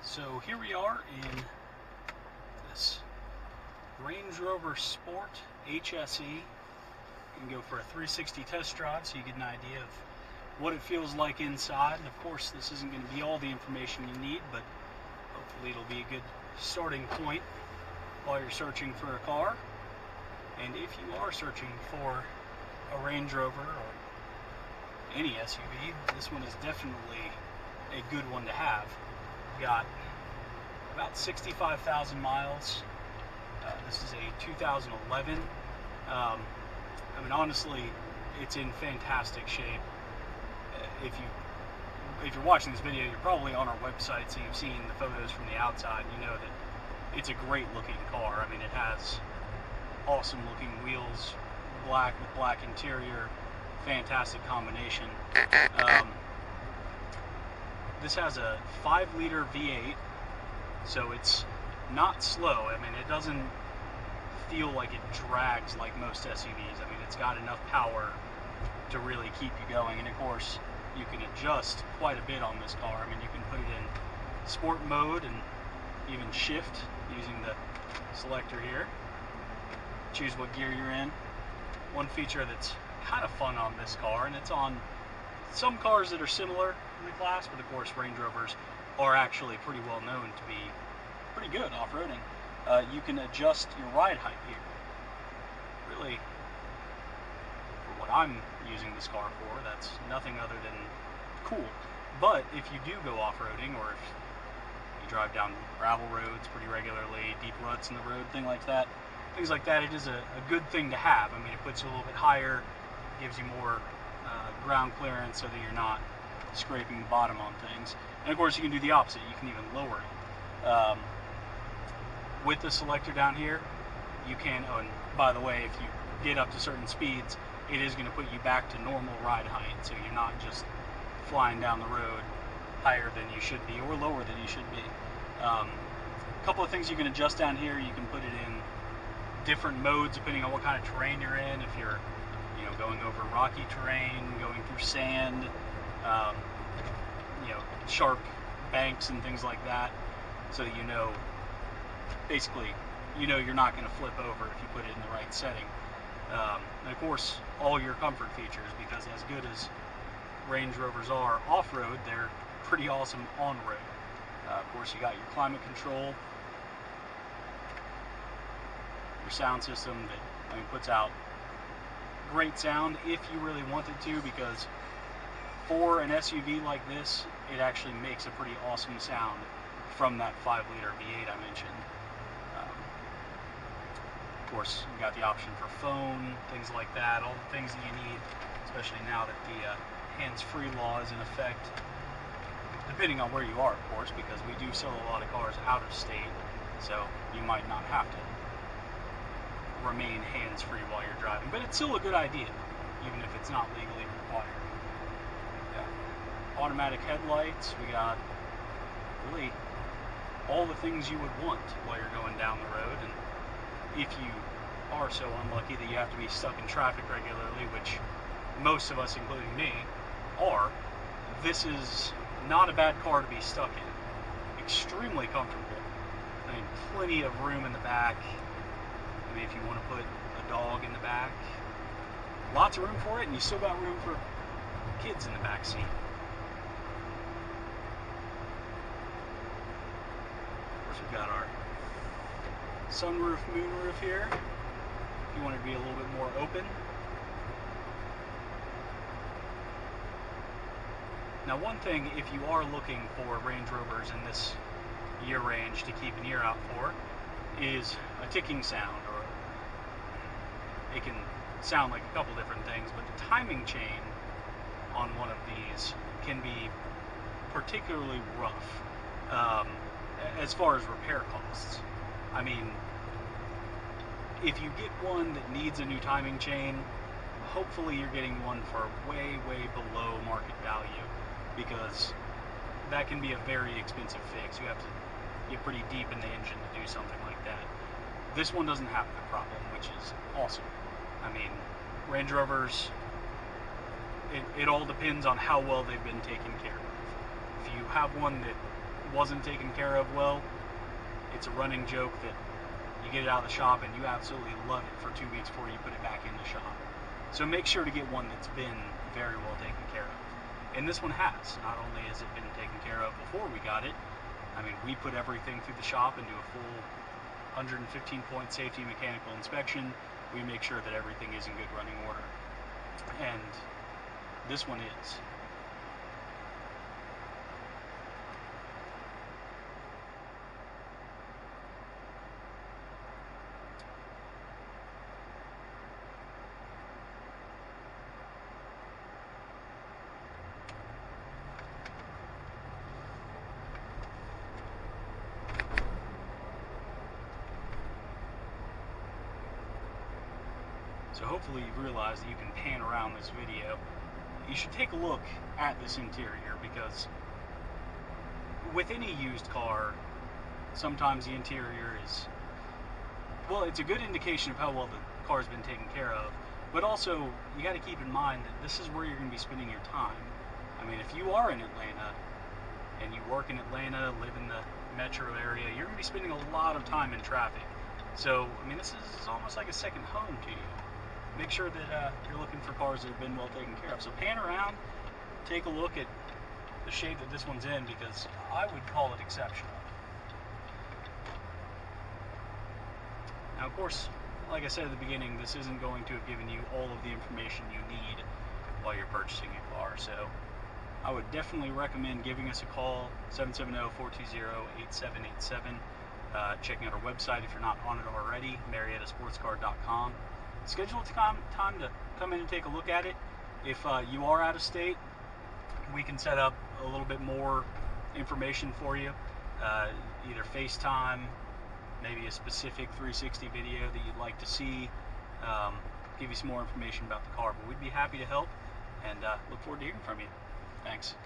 So here we are in this Range Rover Sport HSE. You can go for a 360 test drive so you get an idea of what it feels like inside. And of course, this isn't going to be all the information you need, but hopefully it'll be a good starting point while you're searching for a car. And if you are searching for a Range Rover or any SUV, this one is definitely a good one to have. Got about 65,000 miles. This is a 2011. I mean, honestly, it's in fantastic shape. If you're watching this video, you're probably on our website, so you've seen the photos from the outside. You know that it's a great looking car. I mean, it has awesome looking wheels, black with black interior, fantastic combination. This has a 5-liter V8, so it's not slow. I mean, it doesn't feel like it drags like most SUVs. I mean, it's got enough power to really keep you going. And of course, you can adjust quite a bit on this car. I mean, you can put it in sport mode and even shift using the selector here. Choose what gear you're in. One feature that's kind of fun on this car, and it's on some cars that are similar in the class, but of course Range Rovers are actually pretty well known to be pretty good off-roading. You can adjust your ride height here. Really, for what I'm using this car for, that's nothing other than cool. But if you do go off-roading, or if you drive down gravel roads pretty regularly, deep ruts in the road, things like that, it is a good thing to have. I mean, it puts you a little bit higher, gives you more ground clearance so that you're not scraping the bottom on things. And of course, you can do the opposite. You can even lower it. With the selector down here, you can, oh, and by the way, if you get up to certain speeds, it is going to put you back to normal ride height, so you're not just flying down the road higher than you should be or lower than you should be. A couple of things you can adjust down here. You can put it in different modes depending on what kind of terrain you're in. If you're going over rocky terrain, going through sand, sharp banks and things like that, so that basically you're not going to flip over if you put it in the right setting. And of course, all your comfort features, because as good as Range Rovers are off-road, they're pretty awesome on-road. Of course, you got your climate control, your sound system that puts out great sound if you really want it to, because for an SUV like this, it actually makes a pretty awesome sound from that 5-liter V8 I mentioned. Of course, you got the option for phone, things like that, all the things that you need, especially now that the hands-free law is in effect, depending on where you are, of course, because we do sell a lot of cars out of state, so you might not have to remain hands-free while you're driving, but it's still a good idea, even if it's not legally required. Yeah. Automatic headlights. We got really all the things you would want while you're going down the road, and if you are so unlucky that you have to be stuck in traffic regularly, which most of us, including me, are, this is not a bad car to be stuck in. Extremely comfortable. I mean, plenty of room in the back. I mean, if you want to put a dog in the back, lots of room for it, and you still got room for kids in the back seat. Of course, we've got our sunroof, moonroof here, if you want to be a little bit more open. Now, one thing, if you are looking for Range Rovers in this year range to keep an ear out for, is a ticking sound, or it can sound like a couple different things, but the timing chain on one of these can be particularly rough as far as repair costs. I mean, if you get one that needs a new timing chain, hopefully you're getting one for way, way below market value, because that can be a very expensive fix. You have to get pretty deep in the engine to do something like that. This one doesn't have that problem, which is awesome. I mean, Range Rovers, it all depends on how well they've been taken care of. If you have one that wasn't taken care of well, it's a running joke that you get it out of the shop and you absolutely love it for 2 weeks before you put it back in the shop. So make sure to get one that's been very well taken care of. And this one has. Not only has it been taken care of before we got it, I mean, we put everything through the shop and do a full 115-point safety mechanical inspection. We make sure that everything is in good running order. And this one is. So hopefully you've realized that you can pan around this video. You should take a look at this interior, because with any used car, sometimes the interior is, well, it's a good indication of how well the car's been taken care of, but also you got to keep in mind that this is where you're going to be spending your time. I mean, if you are in Atlanta and you work in Atlanta, live in the metro area, you're going to be spending a lot of time in traffic. So, I mean, this is almost like a second home to you. Make sure that you're looking for cars that have been well taken care of. So pan around, take a look at the shape that this one's in, because I would call it exceptional. Now, of course, like I said at the beginning, this isn't going to have given you all of the information you need while you're purchasing a car. So I would definitely recommend giving us a call, 770-420-8787. Checking out our website if you're not on it already, MariettaSportscar.com. Schedule a time to come in and take a look at it. If you are out of state, we can set up a little bit more information for you, either FaceTime, maybe a specific 360 video that you'd like to see, give you some more information about the car. But we'd be happy to help, and look forward to hearing from you. Thanks.